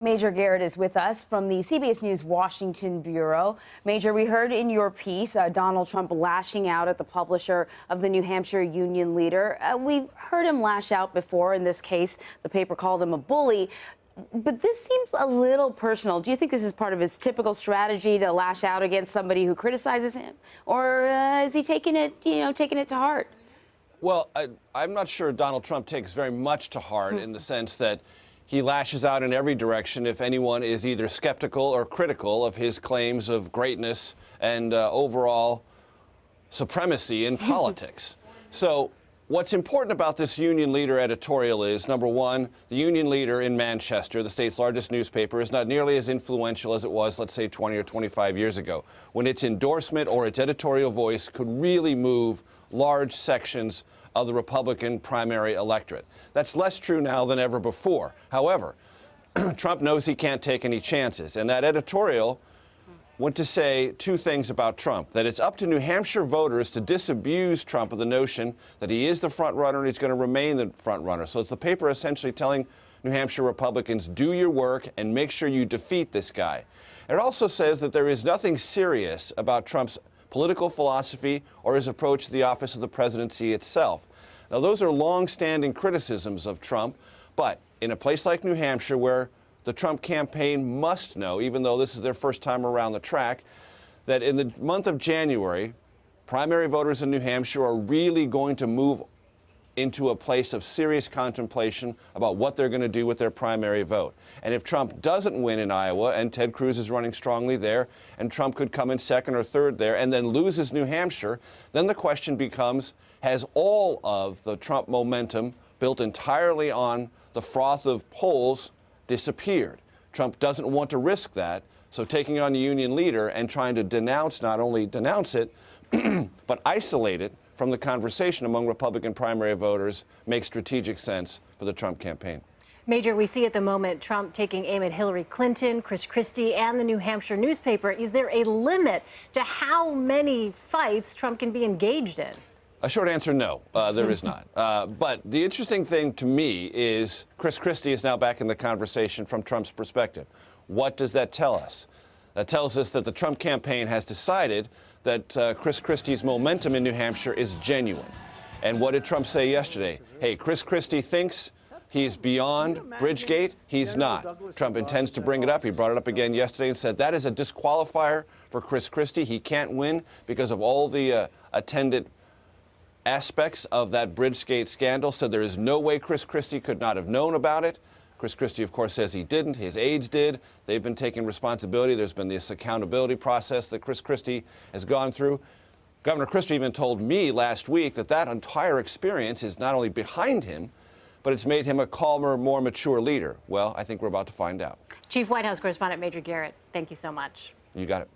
Major Garret is with us from the CBS News Washington Bureau. Major, we heard in your piece Donald Trump lashing out at the publisher of the New Hampshire Union Leader. We've heard him lash out before. In this case, the paper called him a bully. But this seems a little personal. Do you think this is part of his typical strategy to lash out against somebody who criticizes him? Or is he taking it to heart? Well, I'm not sure Donald Trump takes very much to heart in the sense that he lashes out in every direction if anyone is either skeptical or critical of his claims of greatness and overall supremacy in politics. So what's important about this Union Leader editorial is, number one, the Union Leader in Manchester, the state's largest newspaper, is not nearly as influential as it was, let's say, 20 or 25 years ago, when its endorsement or its editorial voice could really move large sections of the Republican primary electorate. That's less true now than ever before. However, Trump knows he can't take any chances, and that editorial went to say two things about Trump: that it's up to New Hampshire voters to disabuse Trump of the notion that he is the front runner and he's going to remain the front runner. So it's the paper essentially telling New Hampshire Republicans, do your work and make sure you defeat this guy. It also says that there is nothing serious about Trump's political philosophy or his approach to the office of the presidency itself. Now, those are long-standing criticisms of Trump, but in a place like New Hampshire, where the Trump campaign must know, even though this is their first time around the track, that in the month of January, primary voters in New Hampshire are really going to move into a place of serious contemplation about what they're going to do with their primary vote. And if Trump doesn't win in Iowa, and Ted Cruz is running strongly there, and Trump could come in second or third there, and then loses New Hampshire, then the question becomes, has all of the Trump momentum built entirely on the froth of polls disappeared? Trump doesn't want to risk that, so taking on the Union Leader and trying to denounce, not only denounce it, but isolate it from the conversation among Republican primary voters makes strategic sense for the Trump campaign. Major, we see at the moment Trump taking aim at Hillary Clinton, Chris Christie, and the New Hampshire newspaper. Is there a limit to how many fights Trump can be engaged in? A short answer, no, there is not. But the interesting thing to me is Chris Christie is now back in the conversation from Trump's perspective. What does that tell us? That tells us that the Trump campaign has decided that Chris Christie's momentum in New Hampshire is genuine. And what did Trump say yesterday? Hey, Chris Christie thinks he's beyond Bridgegate. He's not. Trump intends to bring it up. He brought it up again yesterday and said that is a disqualifier for Chris Christie. He can't win because of all the attendant aspects of that Bridgegate scandal. Said there is no way Chris Christie could not have known about it. Chris Christie, of course, says he didn't. His aides did. They've been taking responsibility. There's been this accountability process that Chris Christie has gone through. Governor Christie even told me last week that that entire experience is not only behind him, but it's made him a calmer, more mature leader. Well, I think we're about to find out. Chief White House correspondent Major Garret, thank you so much. You got it.